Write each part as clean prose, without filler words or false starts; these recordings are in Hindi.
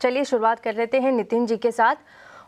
चलिए शुरुआत कर लेते हैं नितिन जी के साथ।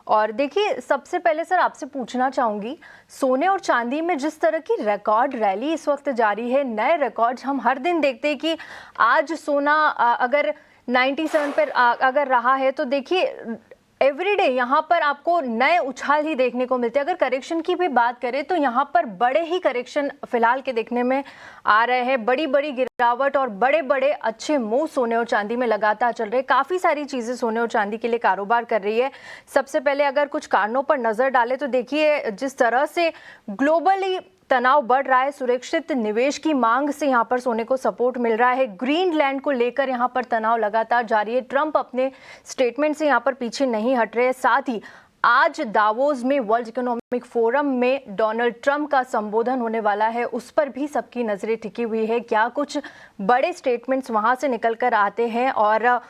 और देखिए, सबसे पहले सर आपसे पूछना चाहूंगी, सोने और चांदी में जिस तरह की रिकॉर्ड रैली इस वक्त जारी है, नए रिकॉर्ड्स हम हर दिन देखते हैं कि आज सोना अगर 97 पर अगर रहा है तो देखिए एवरीडे यहाँ पर आपको नए उछाल ही देखने को मिलते हैं। अगर करेक्शन की भी बात करें तो यहाँ पर बड़े ही करेक्शन फिलहाल के देखने में आ रहे हैं, बड़ी बड़ी गिरावट और बड़े बड़े अच्छे मूव सोने और चांदी में लगातार चल रहे हैं। काफ़ी सारी चीज़ें सोने और चांदी के लिए कारोबार कर रही है। सबसे पहले अगर कुछ कारणों पर नज़र डालें तो देखिए, जिस तरह से ग्लोबली तनाव बढ़ रहा है, सुरक्षित निवेश की मांग से यहाँ पर सोने को सपोर्ट मिल रहा है। ग्रीनलैंड को लेकर यहाँ पर तनाव लगातार जारी है। ट्रंप अपने स्टेटमेंट से यहाँ पर पीछे नहीं हट रहे। साथ ही आज दावोस में वर्ल्ड इकोनॉमिक फोरम में डोनाल्ड ट्रंप का संबोधन होने वाला है, उस पर भी सबकी नजरें टिकी हुई है। क्या कुछ बड़े स्टेटमेंट्स वहां से निकल कर आते हैं और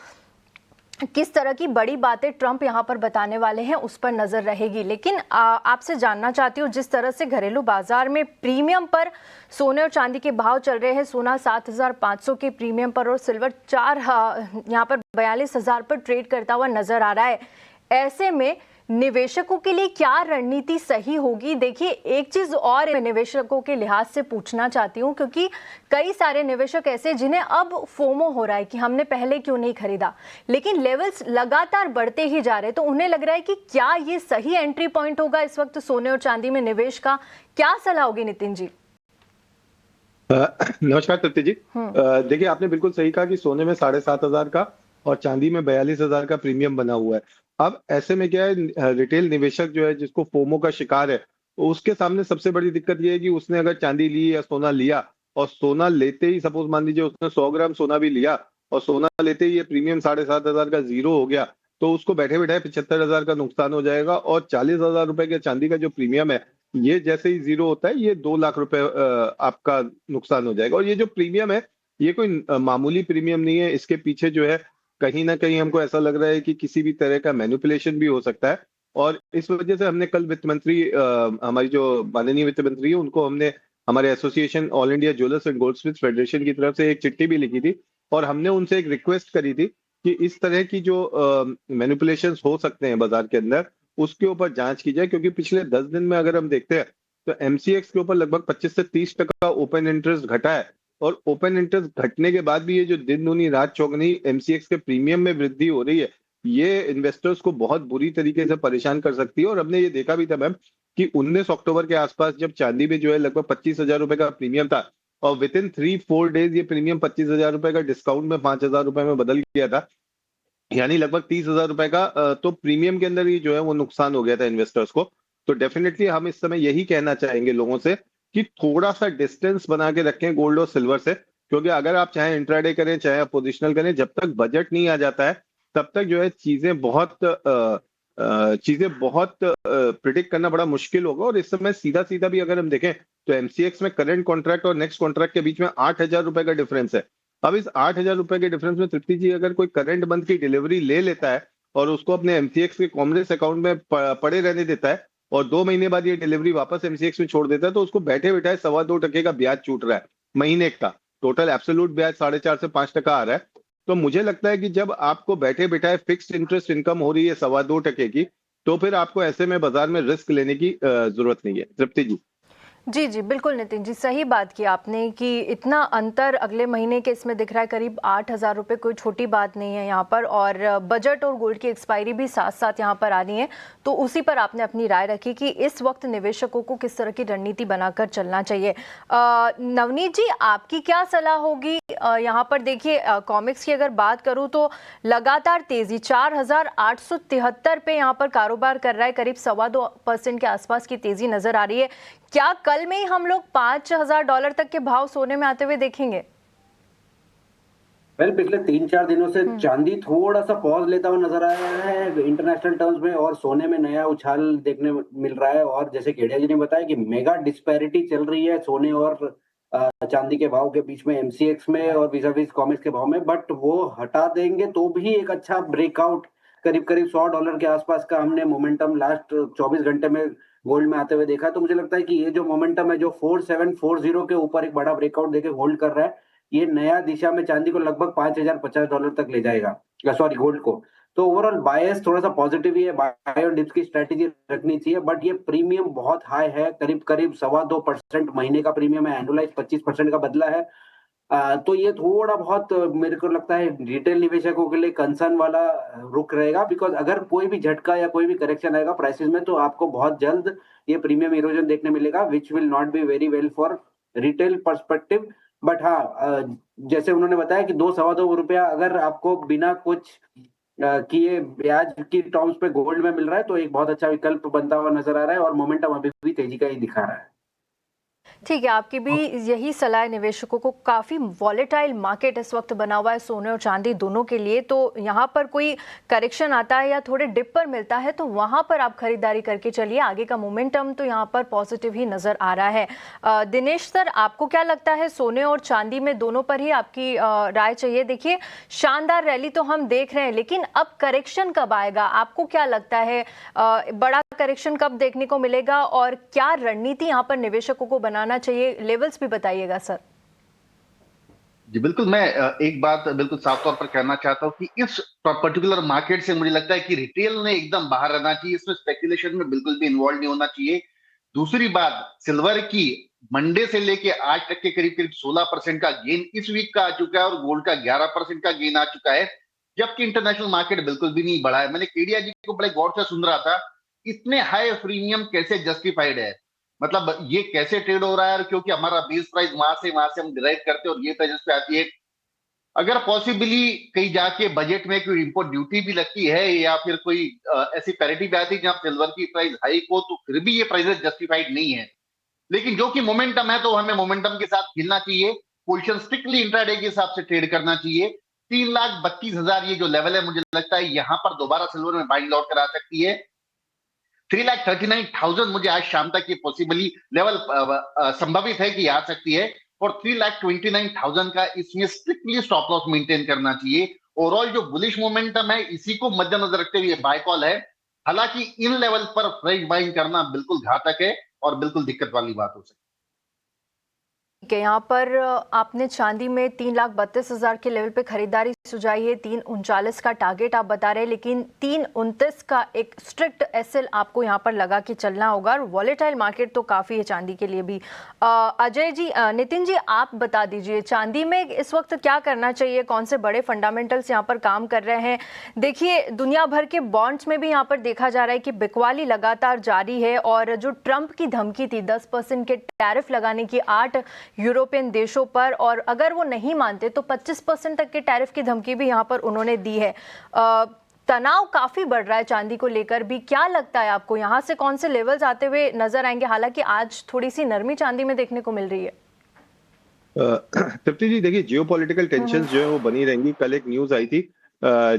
किस तरह की बड़ी बातें ट्रंप यहाँ पर बताने वाले हैं, उस पर नजर रहेगी। लेकिन आपसे जानना चाहती हूँ, जिस तरह से घरेलू बाजार में प्रीमियम पर सोने और चांदी के भाव चल रहे हैं, सोना 7,500 के प्रीमियम पर और सिल्वर यहाँ पर 42,000 पर ट्रेड करता हुआ नजर आ रहा है। ऐसे में निवेशकों के लिए क्या रणनीति सही होगी? देखिए, एक चीज और निवेशकों के लिहाज से पूछना चाहती हूँ, क्योंकि कई सारे निवेशक ऐसे जिन्हें अब फोमो हो रहा है कि हमने पहले क्यों नहीं खरीदा, लेकिन लेवल्स लगातार बढ़ते ही जा रहे हैं, तो उन्हें लग रहा है कि क्या ये सही एंट्री पॉइंट होगा इस वक्त सोने और चांदी में निवेश का? क्या सलाह होगी नितिन जी? नमस्कार तृप्ति जी। देखिए, आपने बिल्कुल सही कहा कि सोने में 7,500 का और चांदी में 42,000 का प्रीमियम बना हुआ है। अब ऐसे में क्या है, रिटेल निवेशक जो है जिसको फोमो का शिकार है, उसके सामने सबसे बड़ी दिक्कत ये है कि उसने अगर चांदी ली या सोना लिया और सोना लेते ही सपोज मान लीजिए उसने 100 ग्राम सोना भी लिया और सोना लेते ही ये प्रीमियम 7,500 का जीरो हो गया, तो उसको बैठे बैठे 75,000 का नुकसान हो जाएगा। और 40,000 रुपए के चांदी का जो प्रीमियम है, ये जैसे ही जीरो होता है ये 2 लाख रुपए आपका नुकसान हो जाएगा। और ये जो प्रीमियम है, ये कोई मामूली प्रीमियम नहीं है। इसके पीछे जो है कहीं ना कहीं हमको ऐसा लग रहा है कि किसी भी तरह का मैनिपुलेशन भी हो सकता है। और इस वजह से हमने कल वित्त मंत्री, हमारी जो माननीय वित्त मंत्री है, उनको हमने हमारे association all India jewellers and Goldsmith federation की तरफ से एक चिट्ठी भी लिखी थी और हमने उनसे एक रिक्वेस्ट करी थी कि इस तरह की जो मैनिपुलेशन हो सकते हैं बाजार के अंदर, उसके ऊपर जांच की जाए। क्योंकि पिछले 10 दिन में अगर हम देखते हैं तो एमसीएक्स के ऊपर लगभग 25 से 30% ओपन इंटरेस्ट घटा है। और ओपन इंटरेस्ट घटने के बाद भी ये जो दिन दूनी रात चौगनी एमसीएक्स के प्रीमियम में वृद्धि हो रही है, ये इन्वेस्टर्स को बहुत बुरी तरीके से परेशान कर सकती है। और हमने ये देखा भी था मैम कि 19 अक्टूबर के आसपास जब चांदी में जो है लगभग 25,000 रुपए का प्रीमियम था और विद इन 3-4 डेज ये प्रीमियम 25,000 रुपए का डिस्काउंट में 5,000 रुपए में बदल गया था, यानी लगभग 30,000 रुपए का तो प्रीमियम के अंदर ही जो है वो नुकसान हो गया था इन्वेस्टर्स को। तो डेफिनेटली हम इस समय यही कहना चाहेंगे लोगों से कि थोड़ा सा डिस्टेंस बना के रखें गोल्ड और सिल्वर से। क्योंकि अगर आप चाहे इंट्राडे करें चाहे आप पोजिशनल करें, जब तक बजट नहीं आ जाता है तब तक जो है चीजें बहुत प्रिडिक्ट करना बड़ा मुश्किल होगा। और इस समय सीधा सीधा भी अगर हम देखें तो एमसीएक्स में करंट कॉन्ट्रैक्ट और नेक्स्ट कॉन्ट्रैक्ट के बीच में 8,000 रुपए का डिफरेंस है। अब इस 8,000 रुपए के डिफरेंस में तृप्ति जी अगर कोई करंट मंथ की डिलीवरी ले लेता है और उसको अपने एमसीएक्स के कॉमर्स अकाउंट में पड़े रहने देता है और 2 महीने बाद ये डिलीवरी वापस एमसीएक्स में छोड़ देता है, तो उसको बैठे बैठाए 2.25% का ब्याज छूट रहा है महीने का। टोटल एब्सोल्यूट ब्याज 4.5 से 5% आ रहा है। तो मुझे लगता है कि जब आपको बैठे बैठाए फिक्स्ड इंटरेस्ट इनकम हो रही है 2.25% की, तो फिर आपको ऐसे में बाजार में रिस्क लेने की जरूरत नहीं है। तृप्ति जी। जी जी, बिल्कुल नितिन जी, सही बात की आपने कि इतना अंतर अगले महीने के इसमें दिख रहा है, करीब 8,000 रुपये कोई छोटी बात नहीं है यहाँ पर। और बजट और गोल्ड की एक्सपायरी भी साथ साथ यहाँ पर आनी है, तो उसी पर आपने अपनी राय रखी कि इस वक्त निवेशकों को किस तरह की रणनीति बनाकर चलना चाहिए। नवनीत जी, आपकी क्या सलाह होगी यहाँ पर? देखिए, कॉमिक्स की अगर बात करूँ तो लगातार तेजी 4,873 पे यहाँ पर कारोबार कर रहा है, करीब $2.25 के आसपास की तेजी नजर आ रही है। क्या कल में ही हम लोग $5,000 तक के भाव सोने में आते हुए देखेंगे? पिछले 3-4 दिनों से चांदी थोड़ा सा पॉज लेता हुआ नजर आया है इंटरनेशनल टर्म्स में, और सोने में नया उछाल देखने मिल रहा है। और जैसे केडिया जी ने बताया कि मेगा डिस्पैरिटी चल रही है सोने और चांदी के भाव के बीच में, एमसीएक्स में और vis-a-vis कॉमेक्स के भाव में, बट वो हटा देंगे तो भी एक अच्छा ब्रेकआउट करीब करीब $100 के आसपास का हमने मोमेंटम लास्ट 24 घंटे में गोल्ड में आते हुए देखा। तो मुझे लगता है कि ये जो मोमेंटम है जो 4740 के ऊपर एक बड़ा ब्रेकआउट देके होल्ड कर रहा है, ये नया दिशा में चांदी को लगभग $5,050 तक ले जाएगा, सॉरी गोल्ड को। तो ओवरऑल बायस थोड़ा सा पॉजिटिव ही है, बाय और डिप्स की स्ट्रेटेजी रखनी चाहिए, बट ये प्रीमियम बहुत हाई है, करीब करीब 2.25% महीने का प्रीमियम है, एनुअलाइज 25% का बदला है। तो ये थोड़ा बहुत मेरे को लगता है रिटेल निवेशकों के लिए कंसर्न वाला रुख रहेगा, बिकॉज़ अगर कोई भी झटका या कोई भी करेक्शन आएगा प्राइसेस में, तो आपको बहुत जल्द ये प्रीमियम इरोजन देखने मिलेगा, which will not be very well for retail perspective. But हाँ, जैसे उन्होंने बताया कि 2 सवा ₹2 अगर आपको बिना कुछ किए ब्याज की टर्म्स पे गोल्ड में मिल रहा है, तो एक बहुत अच्छा विकल्प बनता हुआ नज़र आ रहा है और मोमेंटम अभी भी तेजी का ही दिखा रहा है। ठीक है, आपकी भी यही सलाह है निवेशकों को। काफ़ी वॉलेटाइल मार्केट इस वक्त बना हुआ है सोने और चांदी दोनों के लिए, तो यहाँ पर कोई करेक्शन आता है या थोड़े डिप पर मिलता है तो वहाँ पर आप खरीदारी करके चलिए। आगे का मोमेंटम तो यहाँ पर पॉजिटिव ही नज़र आ रहा है। दिनेश सर, आपको क्या लगता है सोने और चांदी में दोनों पर ही आपकी राय चाहिए? देखिए, शानदार रैली तो हम देख रहे हैं, लेकिन अब करेक्शन कब आएगा? आपको क्या लगता है बड़ा करेक्शन कब देखने को मिलेगा और क्या रणनीति यहाँ पर निवेशकों को बनाना चाहिए? लेवल्स भी बताइएगा सर। जी बिल्कुल, मैं एक बात बिल्कुल साफ तौर पर कहना चाहता हूं कि इस पर्टिकुलर मार्केट से मुझे लगता है कि रिटेल ने एकदम बाहर रहना चाहिए, इसमें स्पेकुलेशन में बिल्कुल भी इन्वॉल्व नहीं होना चाहिए। दूसरी बात, सिल्वर की मंडे से लेके आज तक के करीब करीब 16% का गेन इस वीक का आ चुका है और गोल्ड का 11% का गेन आ चुका है, जबकि इंटरनेशनल मार्केट बिल्कुल भी नहीं बढ़ा है। मैंने केडिया जी को बड़े गौर से सुन रहा था, इतने हाई प्रीमियम कैसे जस्टिफाइड है, मतलब ये कैसे ट्रेड हो रहा है, और क्योंकि हमारा बेस प्राइस वहां से हम डिराइव करते हैं और ये प्राइस पे आती है। अगर पॉसिबली कहीं जाके बजट में कोई इंपोर्ट ड्यूटी भी लगती है या फिर कोई ऐसी पैरिटी भी आती है जहां सिल्वर की प्राइस हाइक हो, तो फिर भी ये प्राइसेस जस्टिफाइड नहीं है। लेकिन जो कि मोमेंटम है, तो हमें मोमेंटम के साथ खेलना चाहिए, पोजीशन स्ट्रिक्टली इंट्राडे के हिसाब से ट्रेड करना चाहिए। 3,32,000 ये जो लेवल है, मुझे लगता है यहां पर दोबारा सिल्वर में बाइंग लौट कर आ सकती है। 3,39,000 मुझे आज शाम तक ये पॉसिबली लेवल संभावित है कि आ सकती है, और 3,29,000 का इसमें स्ट्रिक्टली स्टॉप लॉस मेंटेन करना चाहिए। ओवरऑल जो बुलिश मोमेंटम है, इसी को मद्देनजर रखते हुए बाय कॉल है। हालांकि इन लेवल पर फ्रेश बाइंग करना बिल्कुल घातक है और बिल्कुल दिक्कत वाली बात हो सकती है। ठीक है, यहाँ पर आपने चांदी में 3,32,000 के लेवल पे खरीदारी सुझाई है। 3,39 का टारगेट आप बता रहे हैं, लेकिन 3,29 का एक स्ट्रिक्ट एसएल आपको यहाँ पर लगा के चलना होगा। और वॉलेटाइल मार्केट तो काफ़ी है चांदी के लिए भी। अजय जी, नितिन जी, आप बता दीजिए चांदी में इस वक्त क्या करना चाहिए? कौन से बड़े फंडामेंटल्स यहाँ पर काम कर रहे हैं? देखिए, दुनिया भर के बॉन्ड्स में भी यहाँ पर देखा जा रहा है कि बिकवाली लगातार जारी है, और जो ट्रंप की धमकी थी 10% के टैरिफ लगाने की 8 यूरोपियन देशों पर, और अगर वो नहीं मानते तो 25% तक के टैरिफ की धमकी भी यहाँ पर उन्होंने दी है। तनाव काफी बढ़ रहा है चांदी को लेकर भी। क्या लगता है आपको यहाँ से कौन से लेवल्स आते हुए नजर आएंगे? हालांकि आज थोड़ी सी नरमी चांदी में देखने को मिल रही है। तृप्ति जी, देखिए, जियोपॉलिटिकल टेंशन जो है वो बनी रहेंगी। कल एक न्यूज आई थी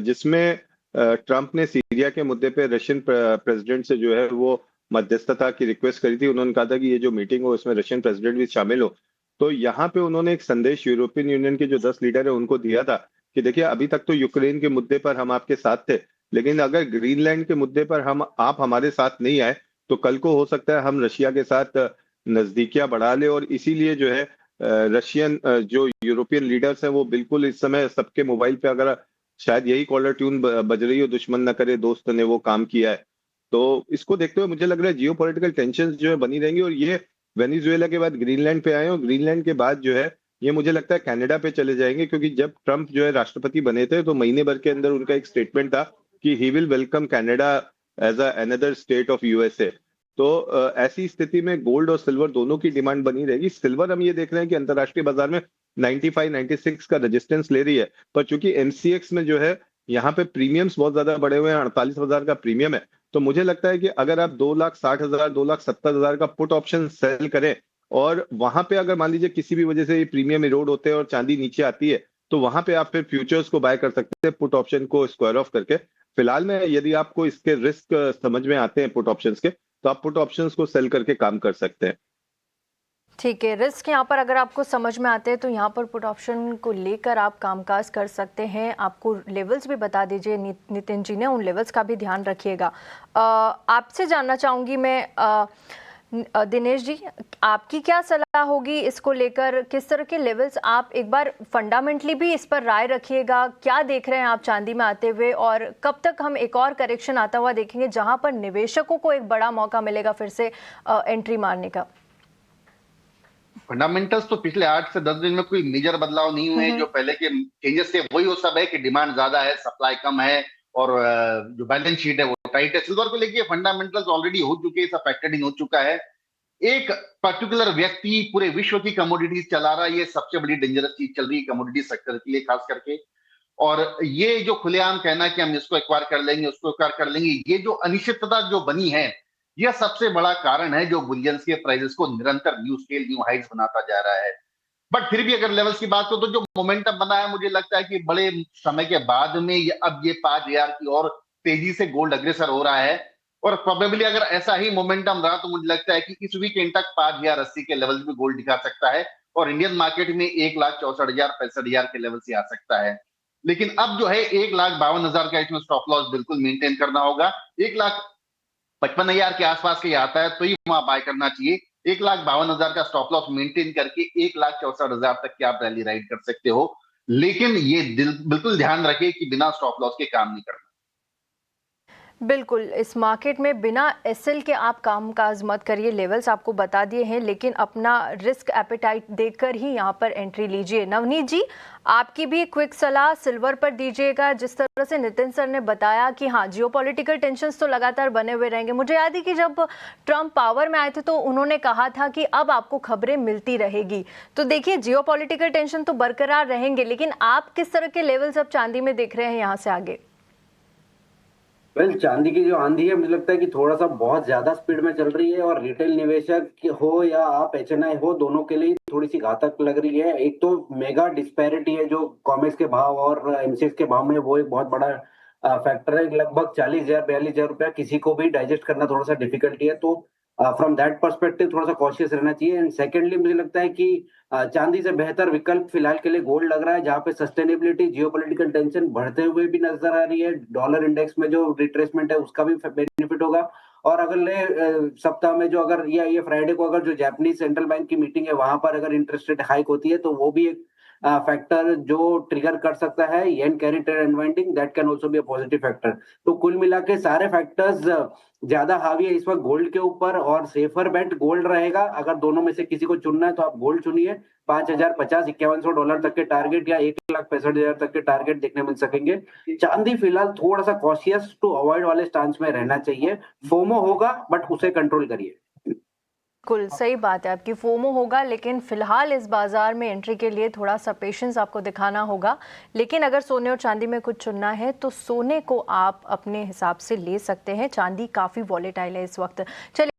जिसमें ट्रंप ने सीरिया के मुद्दे पे रशियन प्रेसिडेंट से जो है वो मध्यस्थता की रिक्वेस्ट करी थी। उन्होंने कहा था कि ये जो मीटिंग हो इसमें रशियन प्रेसिडेंट भी शामिल हो। तो यहाँ पे उन्होंने एक संदेश यूरोपियन यूनियन के जो 10 लीडर है उनको दिया था कि देखिए, अभी तक तो यूक्रेन के मुद्दे पर हम आपके साथ थे, लेकिन अगर ग्रीनलैंड के मुद्दे पर आप हमारे साथ नहीं आए तो कल को हो सकता है हम रशिया के साथ नजदीकियां बढ़ा ले। और इसीलिए जो है रशियन जो यूरोपियन लीडर्स हैं वो बिल्कुल इस समय सबके मोबाइल पे, अगर शायद यही कॉलर ट्यून बज रही हो, दुश्मन न करे दोस्त ने वो काम किया है। तो इसको देखते हुए मुझे लग रहा है जियोपॉलिटिकल टेंशंस जो है बनी रहेंगी। और ये वेनेजुएला के बाद ग्रीनलैंड पे आए, और ग्रीनलैंड के बाद जो है ये मुझे लगता है कनाडा पे चले जाएंगे, क्योंकि जब ट्रंप जो है राष्ट्रपति बने थे तो महीने भर के अंदर उनका एक स्टेटमेंट था कि he will welcome Canada as another state of USA. तो ऐसी स्थिति में गोल्ड और सिल्वर दोनों की डिमांड बनी रहेगी। सिल्वर हम ये देख रहे हैं कि अंतरराष्ट्रीय बाजार में 95-96 का रेजिस्टेंस ले रही है, पर चूंकि एमसीएक्स में जो है यहाँ पे प्रीमियम्स बहुत ज्यादा बढ़े हुए हैं, 48,000 का प्रीमियम है। तो मुझे लगता है कि अगर आप 2,60,000 2,70,000 का पुट ऑप्शन सेल करें, और वहां पे अगर मान लीजिए किसी भी वजह से ये प्रीमियम इरोड होते हैं और चांदी नीचे आती है, तो वहां पे आप फिर फ्यूचर्स को बाय कर सकते हैं पुट ऑप्शन को स्क्वायर ऑफ करके। फिलहाल में यदि आपको इसके रिस्क समझ में आते हैं पुट ऑप्शंस के, तो आप पुट ऑप्शंस को सेल करके काम कर सकते हैं। ठीक है, रिस्क यहाँ पर अगर आपको समझ में आते हैं तो यहाँ पर पुट ऑप्शन को लेकर आप कामकाज कर सकते हैं। आपको लेवल्स भी बता दीजिए नितिन जी ने, उन लेवल्स का भी ध्यान रखिएगा। आपसे जानना चाहूँगी मैं, दिनेश जी, आपकी क्या सलाह होगी इसको लेकर? किस तरह के लेवल्स, आप एक बार फंडामेंटली भी इस पर राय रखिएगा, क्या देख रहे हैं आप चांदी में आते हुए, और कब तक हम एक और करेक्शन आता हुआ देखेंगे जहां पर निवेशकों को एक बड़ा मौका मिलेगा फिर से एंट्री मारने का? फंडामेंटल्स तो पिछले 8 से 10 दिन में कोई मेजर बदलाव नहीं हुए हैं। जो पहले के चेंजेस थे वही वो सब है कि डिमांड ज्यादा है, सप्लाई कम है, और जो बैलेंस शीट है वो टाइट है। सिल्वर को लेके फंडामेंटल्स ऑलरेडी हो चुके हैं, सब फैक्टर्ड इन हो चुका है। एक पर्टिकुलर व्यक्ति पूरे विश्व की कमोडिटीज चला रहा है, ये सबसे बड़ी डेंजरस चीज चल रही है कमोडिटी सेक्टर के लिए खास करके। और ये जो खुलेआम कहना कि हम इसको एक्वायर कर लेंगे, उसको एक्वायर कर लेंगे, ये जो अनिश्चितता जो बनी है, यह सबसे बड़ा कारण है जो बुलियंस के प्राइसेस को निरंतर न्यू स्केल, न्यू हाइट्स बनाता जा रहा है। बट फिर भी अगर लेवल्स की बात करो तो जो मोमेंटम बना है, मुझे लगता है कि बड़े समय के बाद में अब ये 5,000 की और तेजी से गोल्ड अग्रसर हो रहा है। और प्रोबेबली अगर ऐसा ही मोमेंटम रहा तो मुझे लगता है कि इस वीकेंड तक 5,080 के लेवल्स में गोल्ड दिखा सकता है, और इंडियन मार्केट में 1,64,000 65,000 के लेवल से आ सकता है। लेकिन अब जो है 1,52,000 का इसमें स्टॉप लॉस बिल्कुल मेंटेन करना होगा। 1,55,000 के आसपास के आता है तो ही वहां बाय करना चाहिए। 1,52,000 का स्टॉप लॉस मेंटेन करके 1,64,000 तक की आप रैली राइड कर सकते हो। लेकिन ये बिल्कुल ध्यान रखिए कि बिना स्टॉप लॉस के काम नहीं करना। बिल्कुल, इस मार्केट में बिना एसएल के आप कामकाज मत करिए। लेवल्स आपको बता दिए हैं, लेकिन अपना रिस्क एपेटाइट देखकर ही यहाँ पर एंट्री लीजिए। नवनीत जी, आपकी भी क्विक सलाह सिल्वर पर दीजिएगा। जिस तरह से नितिन सर ने बताया कि हाँ, जियोपॉलिटिकल टेंशन्स तो लगातार बने हुए रहेंगे। मुझे याद है कि जब ट्रंप पावर में आए थे तो उन्होंने कहा था कि अब आपको खबरें मिलती रहेगी। तो देखिए, जियोपॉलिटिकल टेंशन तो बरकरार रहेंगे, लेकिन आप किस तरह के लेवल्स अब चांदी में देख रहे हैं यहाँ से आगे? चांदी की जो आंधी है, मुझे लगता है कि थोड़ा सा बहुत ज्यादा स्पीड में चल रही है, और रिटेल निवेशक हो या आप एचएनआई हो, दोनों के लिए थोड़ी सी घातक लग रही है। एक तो मेगा डिस्पैरिटी है जो कॉमेक्स के भाव और एमसीएक्स के भाव में, वो एक बहुत बड़ा फैक्टर है। लगभग 40,000 42,000 रुपया किसी को भी डाइजेस्ट करना थोड़ा सा डिफिकल्टी है। तो फ्रॉम दैट पर्सपेक्टिव थोड़ा सा कॉशियस रहना चाहिए। एंड सेकेंडली मुझे लगता है कि चांदी से बेहतर विकल्प फिलहाल के लिए गोल्ड लग रहा है, जहां पे सस्टेनेबिलिटी, जियोपॉलिटिकल टेंशन बढ़ते हुए भी नजर आ रही है। डॉलर इंडेक्स में जो रिट्रेसमेंट है उसका भी बेनिफिट होगा। और अगले सप्ताह में जो, अगर ये फ्राइडे को अगर जो जापानीज सेंट्रल बैंक की मीटिंग है वहां पर अगर इंटरेस्ट रेट हाइक होती है तो वो भी एक फैक्टर जो ट्रिगर कर सकता है yen carry trade unwinding, that can also be a positive factor. तो कुल मिला के सारे फैक्टर्स ज्यादा हावी है इस वक्त गोल्ड के ऊपर, और सेफर बेट गोल्ड रहेगा। अगर दोनों में से किसी को चुनना है तो आप गोल्ड चुनिए। 5,050 $5,100 तक के टारगेट या 1,65,000 तक के टारगेट देखने मिल सकेंगे। चांदी फिलहाल थोड़ा सा कॉशियस टू अवॉइड वाले स्टांस में रहना चाहिए। फोमो होगा बट उसे कंट्रोल करिए। बिल्कुल सही बात है आपकी, फोमो होगा, लेकिन फिलहाल इस बाजार में एंट्री के लिए थोड़ा सा पेशेंस आपको दिखाना होगा। लेकिन अगर सोने और चांदी में कुछ चुनना है तो सोने को आप अपने हिसाब से ले सकते हैं। चांदी काफ़ी वॉलेटाइल है इस वक्त। चलिए